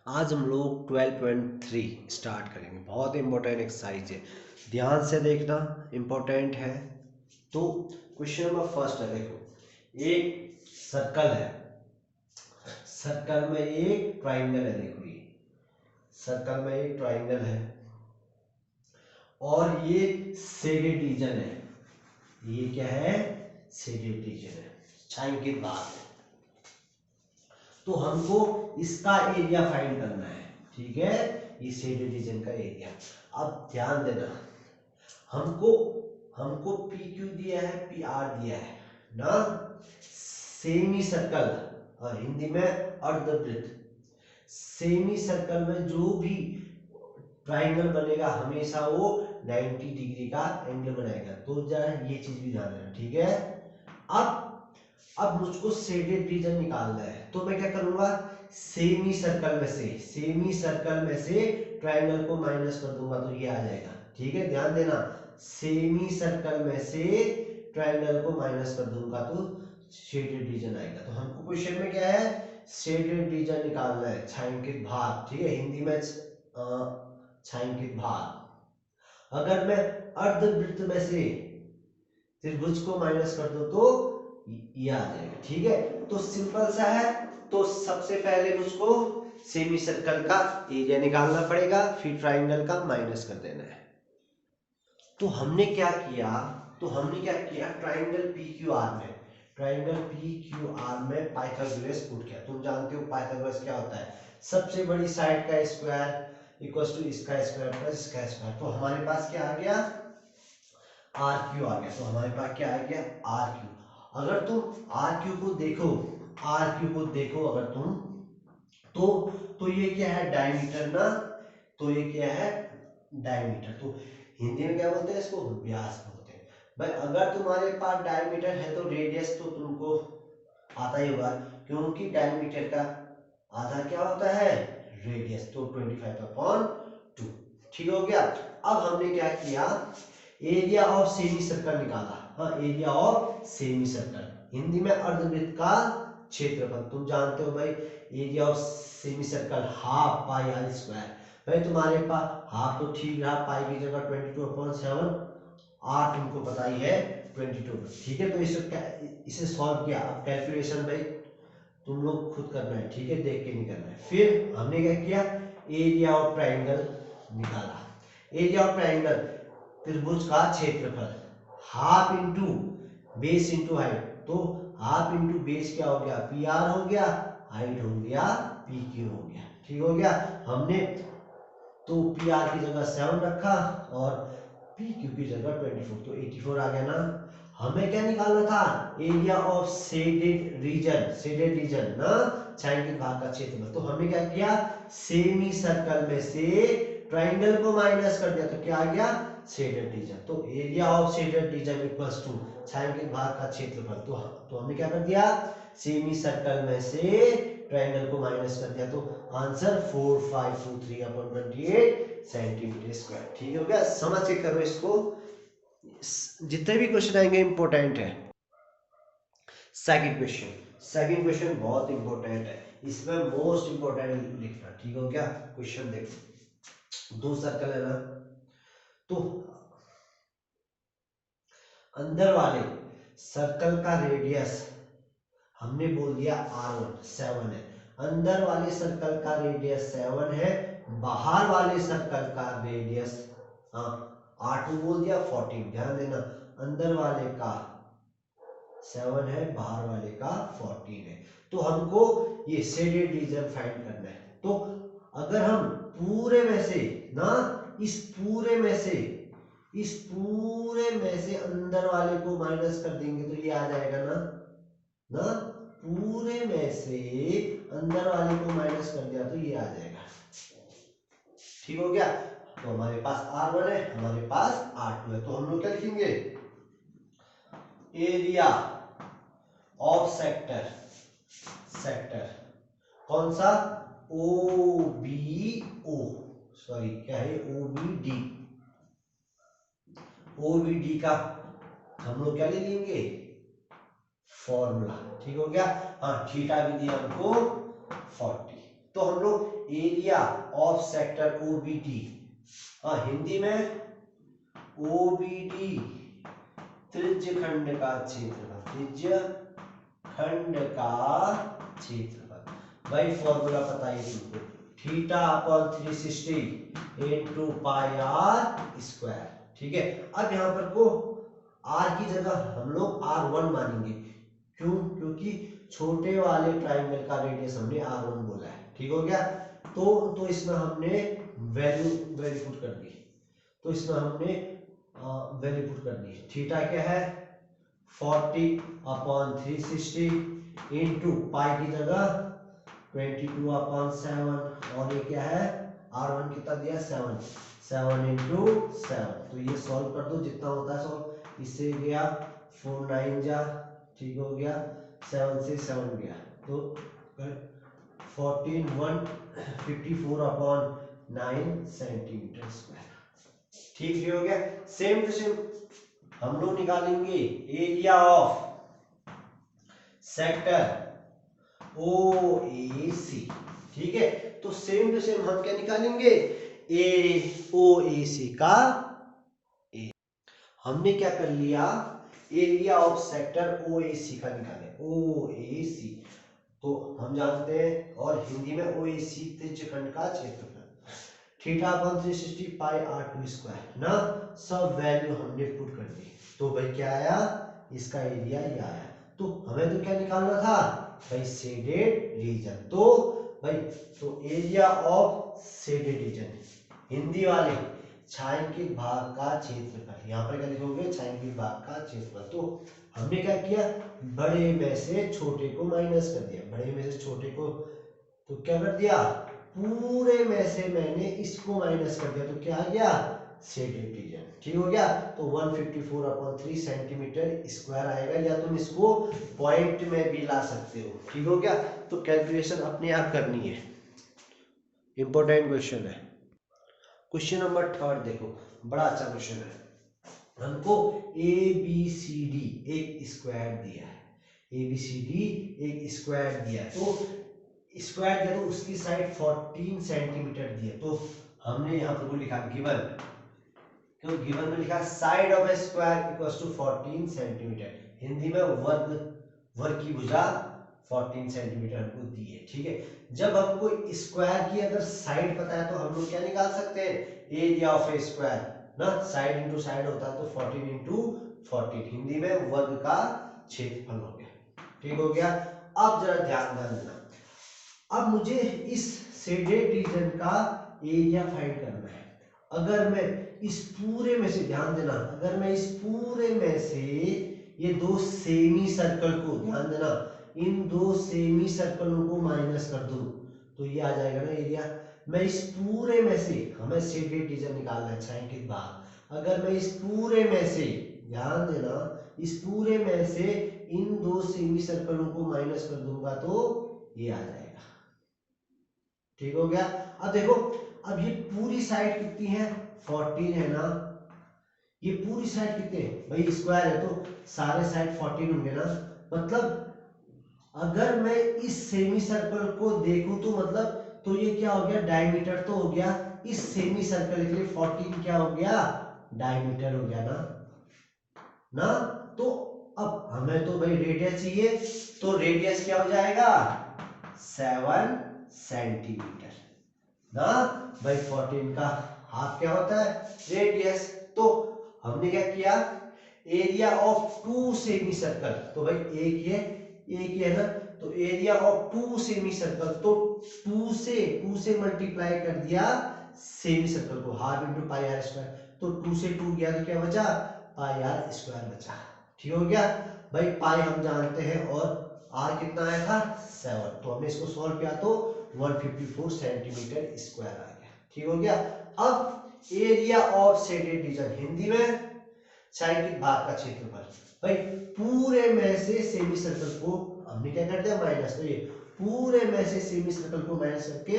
आज हम लोग 12.3 स्टार्ट करेंगे। बहुत इंपॉर्टेंट एक्सरसाइज है, ध्यान से देखना, इंपॉर्टेंट है। तो क्वेश्चन नंबर फर्स्ट है, देखो एक सर्कल है, सर्कल में एक ट्राइंगल है। देखो ये सर्कल में एक ट्राइंगल है और ये शेडेड रीजन है। ये क्या है? शेडेड रीजन है, छायांकित भाग है। तो हमको इसका एरिया फाइंड करना है, ठीक है, ये शेडेड रीजन का एरिया। अब ध्यान देना, हमको हमको पी क्यू दिया है, पी आर दिया है ना, सेमी सर्कल, हिंदी में अर्धवृत्त। सेमी सर्कल में जो भी ट्राइंगल बनेगा हमेशा वो 90 डिग्री का एंगल बनाएगा। तो जरा ये चीज भी ध्यान देना, ठीक है। अब मुझको शेडेड रीजन निकालना है, तो मैं क्या करूंगा, सेमी सर्कल में से ट्राइंगल को माइनस कर दूंगा तो ये आ जाएगा, ठीक है। ध्यान देना, सेमी सर्कल में से ट्राइंगल को माइनस कर दूंगा तो शेडेड रीजन आएगा। तो हमको क्वेश्चन में क्या है, शेडेड रीजन निकालना है, छायांकित भाग, ठीक है, हिंदी में छायांकित भाग। अगर मैं अर्धवृत्त में से त्रिभुज को माइनस कर दो तो ये आ जाएगा, ठीक है। तो सिंपल सा है। तो सबसे पहले मुझको सेमी सर्कल का एरिया निकालना पड़ेगा, फिर ट्राइंगल का माइनस कर देना है। तो हमने क्या किया, ट्राइंगल पी क्यू आर में पाइथागोरस पुट किया। तुम जानते हो पाइथागोरस क्या होता है, सबसे बड़ी साइड का स्क्वायर इक्वल्स टू इसका स्क्वायर प्लस इसका स्क्वायर। तो हमारे पास क्या आ गया, आर क्यू आ गया। तो हमारे पास क्या आ गया, आर क्यू। अगर तुम आर क्यू को देखो अगर तुम, तो ये क्या है, डायमीटर ना। तो ये क्या है, डायमीटर। तो हिंदी में क्या बोलते हैं इसको, व्यास बोलते हैं भाई। अगर तुम्हारे पास डायमीटर है तो रेडियस तो तुमको आता ही होगा, क्योंकि डायमीटर का आधा क्या होता है, रेडियस। तो 25/2, ठीक हो गया। अब हमने क्या किया, एरिया ऑफ सेमी सर्कल निकाला। हाँ, area of semi circle, Hindi में अर्धवृत्त का क्षेत्रफल। तुम जानते हो भाई, area of semi circle half pi r square. भाई तुम्हारे पास हाफ तो ठीक रहा, पाई की जगह 22/7, आर तुमको पता ही है 22, ठीक है। तो इसे सॉल्व किया। अब कैलकुलेशन भाई तुम लोग खुद करना है, ठीक है, देख के नहीं करना है। फिर हमने क्या किया, एरिया ऑफ ट्राइंगल निकाला। एरिया ऑफ ट्राइंगल, त्रिभुज का क्षेत्रफल, half into base into height. तो हाफ इंटू बेस क्या हो गया, पी आर हो गया, हाइट हो गया पी क्यू हो गया, ठीक हो गया। हमने तो पी आर की जगह 7 रखा और पी क्यू की जगह 24, तो 84 आ गया ना। हमें क्या निकालना था, एरिया ऑफ शेडेड रीजन ना, छायांकित भाग का क्षेत्रफल। तो हमने क्या किया, सेमी सर्कल में से ट्राइंगल को माइनस कर दिया तो क्या आ गया, शेडेड रीजन। तो area of shaded region equals to छायांकित भाग का क्षेत्रफल। तो हमने क्या कर दिया, सेमी सर्कल में से ट्राइंगल को माइनस कर दिया। तो आंसर 4523/28 सेंटीमीटर स्क्वायर, ठीक हो गया। समझ के करो इसको, जितने भी क्वेश्चन आएंगे इंपॉर्टेंट है। सेकंड क्वेश्चन बहुत इंपॉर्टेंट है, इसमें मोस्ट इंपॉर्टेंट लिखना, ठीक हो गया। क्वेश्चन देखो, दो सर्कल है ना, तो अंदर वाले सर्कल का रेडियस हमने बोल दिया R1 7 है। अंदर वाले सर्कल का रेडियस 7 है, बाहर वाले सर्कल का रेडियस R2 बोल दिया 14। ध्यान देना, अंदर वाले का 7 है, बाहर वाले का 14 है। तो हमको ये शेडेड रीजन फाइंड करना है। तो अगर हम पूरे में से ना, इस पूरे में से अंदर वाले को माइनस कर देंगे तो ये आ जाएगा ना, पूरे में से अंदर वाले को माइनस कर दिया तो ये आ जाएगा, ठीक हो गया। तो हमारे पास R1 है, हमारे पास R2 है। तो हम लोग क्या लिखेंगे, एरिया ऑफ सेक्टर कौन सा, OBO, सॉरी क्या है, OBD का हम लोग क्या ले लेंगे, फॉर्मूला, ठीक हो गया। हाँ, थीटा भी दिया हमको 40। तो हम लोग area of sector OBD, Hindi में ओबीडी त्रिज्य खंड का क्षेत्रफल, त्रिज्य खंड का क्षेत्रफल। भाई फॉर्मूला पता है तुमको, theta upon 360 into pi r square. ठीक है, अब यहाँ पर को आर की जगह हम लोग R1 मानेंगे। क्यों? क्योंकि छोटे वाले ट्राइंगल का रेडियस हमने R1 बोला है। ठीक हो गया, तो इसमें हमने वैल्यू पुट कर दी, तो इसमें हमने वैल्यू पुट कर दी। थीटा क्या है 40 अपॉन 360 इंटू पाई की जगह 22 अपॉन 7, और ये क्या है R1 कितना दिया 7 इंटू 7। तो ये सॉल्व कर दो, जितना होता है सॉल्व, इससे गया 4 9 जा, ठीक हो गया, 7 से 7 गया, तो 14 154 अपॉन 9 सेंटीमीटर स्क्वायर। ठीक हो गया। सेम टू सेम हम लोग निकालेंगे एरिया ऑफ सेक्टर OAC। ठीक है, तो सेम टू सेम हम क्या निकालेंगे, OAC का हमने क्या कर लिया, एरिया ऑफ सेक्टर OAC का निकाले, OAC तो हम जानते हैं, और हिंदी में OAC त्रिज्य खंड का क्षेत्रफल, थीटा अपॉन 360 पाई R2 स्क्वायर ना, सब वैल्यू हमने पुट कर दी। तो भाई क्या आया, इसका एरिया ये आया। तो हमें तो क्या निकालना था भाई, शेडेड रीजन। तो भाई तो area of shaded reason, Hindi वाले छायांकित भाग का क्षेत्रफल, यहाँ पर क्या लिखोगे छायांकित भाग का क्षेत्रफल। तो हमने क्या किया, बड़े में से छोटे को माइनस कर दिया, बड़े में से छोटे को, तो क्या कर दिया, पूरे में से मैंने इसको माइनस कर दिया, तो क्या आ गया शेडेड रीजन। ठीक हो गया, तो 154 अपॉन 3 सेंटीमीटर स्क्वायर आएगा, या तुम इसको पॉइंट में भी ला सकते हो। ठीक हो गया, तो कैलकुलेशन अपने आप करनी है, इंपॉर्टेंट क्वेश्चन है। क्वेश्चन नंबर 3 देखो, बड़ा अच्छा क्वेश्चन है। हमको ABCD एक स्क्वायर दिया है, ABCD एक स्क्वायर दिया है, तो स्क्वायर दिया तो उसकी साइड 14 सेंटीमीटर दी है। तो हमने यहाँ पर लिखा गिवन, क्यों गिवन में लिखा side of a square equals to 14 centimetre, Hindi में वर्ग की भुजा 14 सेंटीमीटर हमको दी है। ठीक है, जब हमको स्क्वायर की अगर साइड पता है तो हम लोग क्या निकाल सकते हैं, एरिया ऑफ ए स्क्वायर ना, साइड इंटू साइड होता है, तो 14 इंटू 14, हिंदी में वर्ग का क्षेत्रफल हो गया। ठीक हो गया, अब जरा ध्यान देना, अब मुझे इस शेडेड रीजन का एरिया फाइंड करना है। अगर मैं इस पूरे में से, ध्यान देना, अगर मैं इस पूरे में से ये दो सेमी सर्कल को, ध्यान देना, इन दो सेमी सर्कलों को माइनस कर दूं तो ये आ जाएगा ना एरिया। मैं इस पूरे में से, हमें शेडेड रीजन निकालना है छायांकित भाग, अगर मैं इस पूरे में से, ध्यान देना, इस पूरे में से इन दो सेमी सर्कलों को माइनस कर दूंगा तो ये आ जाएगा। ठीक हो गया, अब देखो, अब ये पूरी साइड कितनी है 14 है ना, ये पूरी साइड कितने है भाई, स्क्वायर है तो सारे साइड 14 होंगे ना, मतलब अगर मैं इस सेमी सर्कल को देखूं तो मतलब, तो ये क्या हो गया, डायमीटर तो हो गया, इस सेमी सर्कल के लिए 14 क्या हो गया, डायमीटर हो गया ना। तो अब हमें तो भाई रेडियस चाहिए, तो रेडियस क्या हो जाएगा 7 सेंटीमीटर ना भाई, 14 का हाफ क्या होता है रेडियस। तो हमने क्या किया, एरिया ऑफ 2 सेमी सर्कल, तो भाई एक ही है ना, तो एरिया ऑफ 2 सेमी सर्कल, तो 2 से मल्टीप्लाई कर दिया सेमी सर्कल को, half into pi r square, तो 2 से 2 गया तो क्या बचा, पाई आर स्क्वायर बचा। ठीक हो गया भाई, पाई हम जानते हैं और आर कितना आया था 7, तो हमने इसको सॉल्व किया तो 154 सेंटीमीटर स्क्वायर आ गया। ठीक हो गया, अब area of shaded reason, Hindi में छायांकित भाग का क्षेत्रफल, भाई पूरे में से सेमी सर्कल को हमने क्या कर दिया माइनस, तो ये पूरे में से सेमी सर्कल को माइनस करके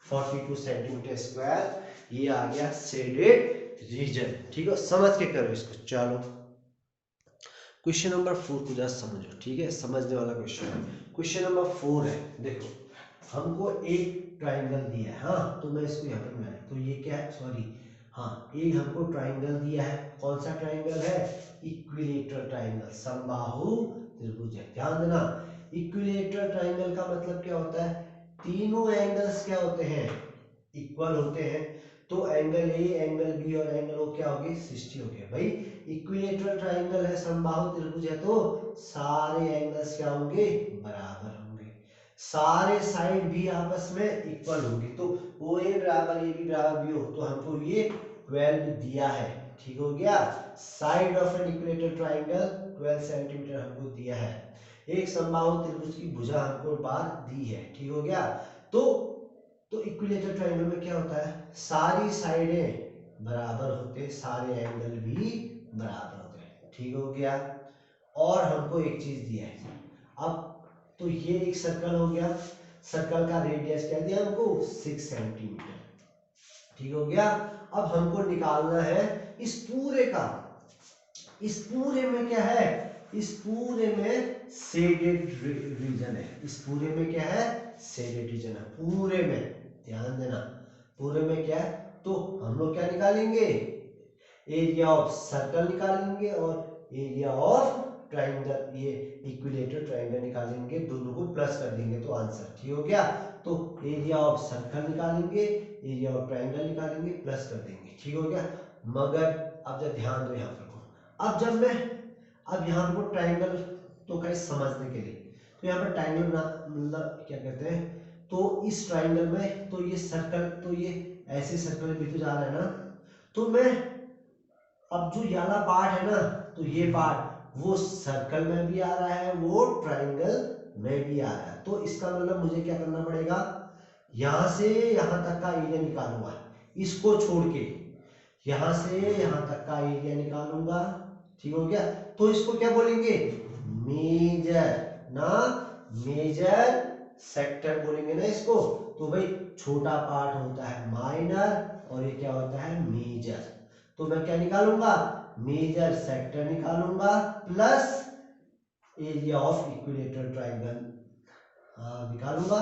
42 सेंटीमीटर स्क्वायर ये आ गया शेडेड रीजन। ठीक है, समझ के करो इसको। चलो क्वेश्चन नंबर 4 को जरा समझो, ठीक है, समझने वाला क्वेश्चन है। क्वेश्चन नंबर 4 है, देखो हमको एक ट्राइंगल दिया है, हाँ, तो मैं इसको यहाँ पर मिला, तो ये क्या है, सॉरी, हाँ, एक हमको ट्राइंगल दिया है, कौन सा ट्राइंगल है, इक्विलेटरल ट्राइंगल, समबाहु त्रिभुज है। ध्यान देना, इक्विलेटरल ट्राइंगल का मतलब क्या होता है, तीनों एंगल्स क्या होते हैं, इक्वल होते हैं। तो एंगल ए, एंगल बी और एंगल ओ क्या होगी, 60 हो गया भाई। इक्विलेटरल ट्राइंगल है, समबाहु त्रिभुज है, तो सारे एंगल्स क्या होंगे, बराबर होंगे, सारे साइड भी आपस में इक्वल होंगे। तो ओ ए बराबर ए बी बराबर बी हो, तो हमको ये 12 दिया है, ठीक हो गया। Side of an equilateral triangle 12 centimetre हमको दिया है। एक समबाहु त्रिभुज की भुजा हमको बार दी है, ठीक हो गया। तो इक्विलेटरल ट्राइंगल में क्या होता है, सारी साइडें बराबर होते, सारे एंगल भी बराबर होते हैं, ठीक हो गया। और हमको एक चीज दिया है, अब तो ये एक सर्कल हो गया, सर्कल का रेडियस क्या दिया हमको, 6 सेंटीमीटर, ठीक हो गया। अब हमको निकालना है इस पूरे का, इस पूरे में क्या है, इस पूरे में शेडेड रीजन है, इस पूरे में क्या है, शेडेड रीजन है पूरे में, ध्यान देना, पूरे में क्या है, तो हम लोग क्या निकालेंगे, एरिया ऑफ सर्कल निकालेंगे और एरिया ऑफ ट्राइंगल, ये इक्विलेटरल ट्राइंगल निकालेंगे, दोनों को प्लस कर देंगे तो आंसर, ठीक हो गया। तो एरिया ऑफ सर्कल निकालेंगे, एरिया ऑफ ट्राइंगल निकालेंगे, प्लस कर देंगे, ठीक हो गया। मगर अब जब ध्यान दो यहाँ पर को, अब जब मैं, अब यहाँ पर ट्राइंगल तो कहीं समझने के लिए, तो यहाँ पर ट्राइंगल मतलब क्या कहते हैं, तो इस ट्राइंगल में तो ये सर्कल, तो ये ऐसे सर्कल भी तो जा रहा है ना, तो मैं अब जो वाला पार्ट है ना, तो ये पार्ट वो सर्कल में भी आ रहा है, वो ट्राइंगल में भी आ रहा है, तो इसका मतलब मुझे क्या करना पड़ेगा, यहां से यहां तक का एरिया निकालूंगा, इसको छोड़ के यहां से यहां तक का एरिया निकालूंगा, ठीक हो गया। तो इसको क्या बोलेंगे, मेजर ना, मेजर सेक्टर बोलेंगे ना इसको। तो भाई छोटा पार्ट होता है माइनर और ये क्या होता है मेजर, तो मैं क्या निकालूंगा, मेजर सेक्टर निकालूंगा plus area of equilateral triangle निकालूंगा,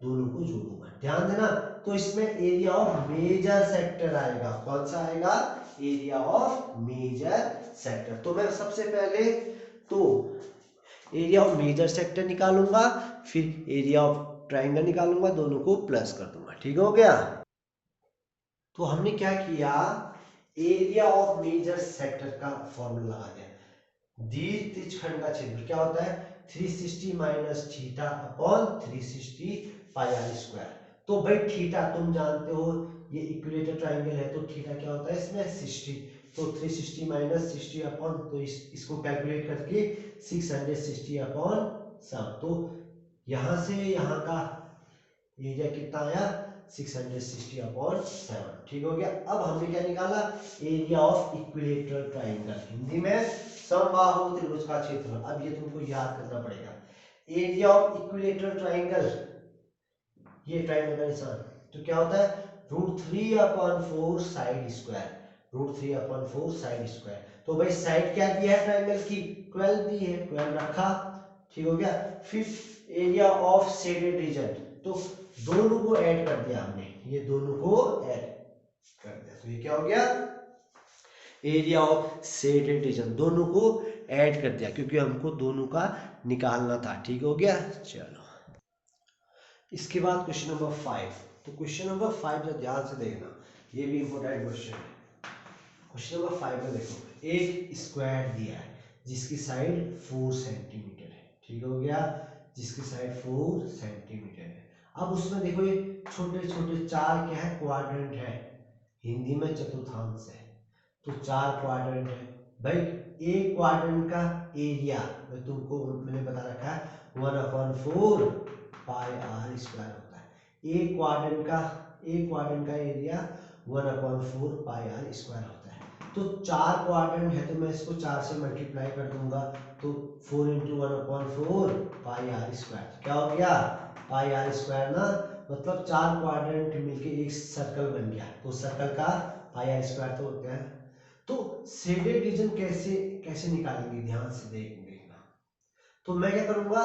दोनों को जोड़ूंगा, ध्यान देना। तो इसमें एरिया ऑफ मेजर सेक्टर आएगा, कौन सा आएगा, एरिया ऑफ मेजर सेक्टर। तो मैं सबसे पहले तो एरिया ऑफ मेजर सेक्टर निकालूंगा, फिर एरिया ऑफ ट्राइंगल निकालूंगा, दोनों को प्लस कर दूंगा, ठीक हो गया। तो हमने क्या किया, एरिया ऑफ मेजर सेक्टर का फॉर्मूला लगा दिया, दीर्घवृत्तखंड का क्षेत्र क्या होता है, 360 minus theta upon 360 pi r square. तो भाई थीटा तुम जानते हो, ये इक्विलेटरल ट्राइंगल है, तो थीटा क्या होता है इसमें 60, तो 360 माइनस 60 अपॉन, तो इसको कैलकुलेट करके 660 अपॉन 7, तो यहां से यहां का एरिया कितना आया, 660 अपॉन 7, ठीक हो गया। अब हमने क्या निकाला, area of equilateral triangle, Hindi में समबाहु त्रिभुज का क्षेत्रफल। अब ये तुमको याद करना पड़ेगा, एरिया ऑफ इक्विलेटरल ट्राइंगल, ये ट्राइंगल का निशान, तो क्या होता है √3/4 साइड स्क्वायर, √3/4 साइड स्क्वायर। तो भाई साइड क्या दिया है ट्राइंगल की, 12 दी है, 12 रखा, ठीक हो गया। फिर एरिया ऑफ शेडेड रीजन, तो दोनों को ऐड कर दिया हमने, ये दोनों को ऐड कर दिया, तो ये क्या हो गया, एरिया ऑफ शेडेड रीजन, दोनों को ऐड कर दिया क्योंकि हमको दोनों का निकालना था, ठीक हो गया। चलो इसके बाद क्वेश्चन नंबर 5, तो क्वेश्चन नंबर 5 जो ध्यान से देखना, ये भी इंपॉर्टेंट क्वेश्चन है। क्वेश्चन नंबर 5 में देखो, एक स्क्वायर दिया है जिसकी साइड 4 सेंटीमीटर है, ठीक हो गया, जिसकी साइड 4 सेंटीमीटर है। अब उसमें देखो ये छोटे छोटे चार क्या है, क्वाड्रेंट है, हिंदी में चतुर्थांश है, तो 4 क्वाड्रेंट है। भाई एक क्वाड्रेंट का एरिया तुमको मैंने बता रखा है 1/4 पाई आर स्क्वायर होता है, एक क्वाड्रेंट का एरिया 1/4 पाई आर स्क्वायर होता है। तो 4 क्वाड्रेंट है, तो मैं इसको 4 से मल्टीप्लाई कर दूंगा, तो 4 × 1/4 पाई आर स्क्वायर, क्या हो गया पाई आर स्क्वायर ना, मतलब 4 क्वाड्रेंट मिलके एक सर्कल बन गया, तो सर्कल का पाई आर स्क्वायर तो होता है। तो शेडेड रीजन कैसे कैसे निकालेंगे, ध्यान से देखना। तो मैं क्या करूंगा,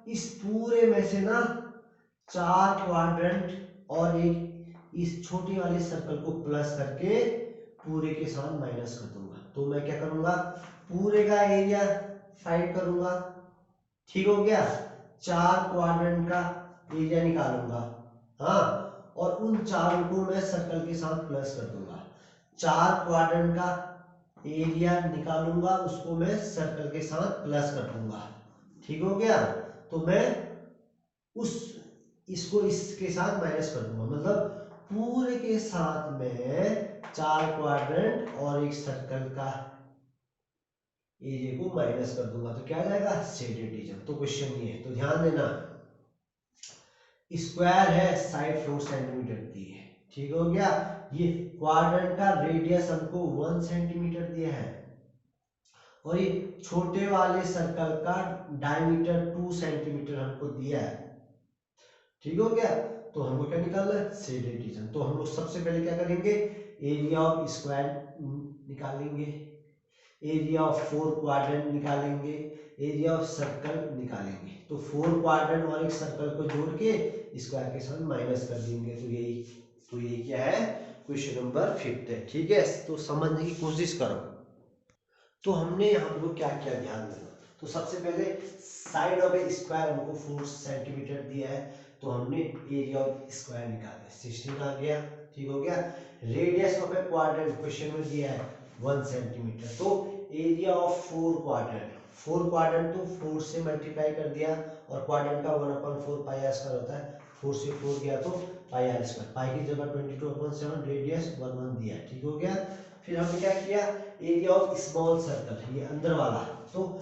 इस पूरे में से ना 4 क्वाड्रेंट और एक इस छोटी वाले सर्कल को प्लस करके पूरे के साथ माइनस कर दूंगा। तो मैं क्या करूंगा, पूरे का एरिया फाइंड करूंगा, ठीक हो गया। 4 क्वाड्रेंट का एरिया निकालूंगा, हाँ, और उन चारों को मैं सर्कल के साथ प्लस कर दूंगा। 4 क्वाड्रेंट का एरिया निकालूंगा, उसको मैं सर्कल के साथ प्लस कर दूंगा, ठीक हो गया। तो मैं उस इसको इसके साथ माइनस कर दूंगा, मतलब पूरे के साथ में 4 क्वाड्रेंट और एक सर्कल का एरिया को माइनस कर दूंगा। तो क्या आ जाएगा, शेडेड रीजन। तो क्वेश्चन ये है, तो ध्यान देना, स्क्वायर है, साइड 4 सेंटीमीटर दी है, ठीक हो गया। ये क्वाड्रेंट का रेडियस हमको 1 सेंटीमीटर दिया है, और ये छोटे वाले सर्कल का डायमीटर 2 सेंटीमीटर हमको दिया है, ठीक हो गया। तो हमको क्या निकालना है, शेडेड रीजन। तो हम लोग सबसे पहले क्या करेंगे, एरिया ऑफ स्क्वायर निकालेंगे, एरिया ऑफ 4 क्वाड्रेंट निकालेंगे, एरिया ऑफ सर्कल निकालेंगे। तो 4 क्वाड्रेंट और एक सर्कल को जोड़ के स्क्वायर के साथ माइनस कर देंगे। तो यही क्या है, क्वेश्चन नंबर 5 है, ठीक है। तो समझने की कोशिश करो। तो हमने हम लोग क्या किया, ध्यान देना। तो सबसे पहले साइड ऑफ ए स्क्वायर हमको 4 सेंटीमीटर दिया है, तो हमने एरिया ऑफ स्क्वायर निकाला, 16 आ गया, ठीक हो गया। Radius of A quadrant question में दिया है 1 सेंटीमीटर, तो एरिया ऑफ 4 क्वाड्रेंट, 4 क्वाड्रेंट तो 4 से मल्टीप्लाई कर दिया, और क्वाड्रेंट का 1/4 पाई आर स्क्वायर होता है, 4 से 4 गया तो पाई आर स्क्वायर, पाई की जगह 22/7, रेडियस 1 दिया, ठीक हो गया। फिर हमने क्या किया, एरिया ऑफ स्मॉल सर्कल, ये अंदर वाला, तो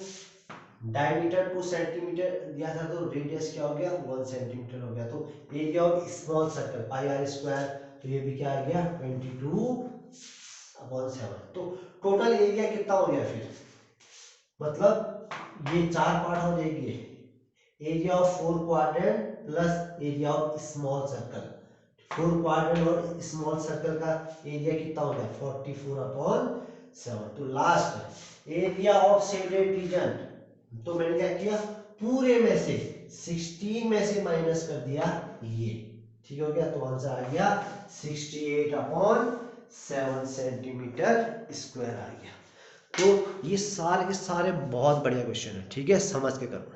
डायमीटर 2 सेंटीमीटर दिया था, तो रेडियस क्या हो गया, 1 सेंटीमीटर हो गया। तो area of small circle pi r square, तो ये भी क्या आ गया, 22/7। तो टोटल एरिया कितना हो गया फिर, मतलब ये 4 पार्ट हो जाएगी, area of 4 quadrant plus area of small circle, 4 quadrant और स्मॉल सर्कल का एरिया कितना हो गया, 44/7। तो last area of shaded region, तो मैंने क्या किया, पूरे में से 16 में से माइनस कर दिया ये, ठीक हो गया। तो आंसर आ गया 68/7 सेंटीमीटर स्क्वायर आ गया। तो ये सारे के सारे बहुत बढ़िया क्वेश्चन है, ठीक है, समझ के करो।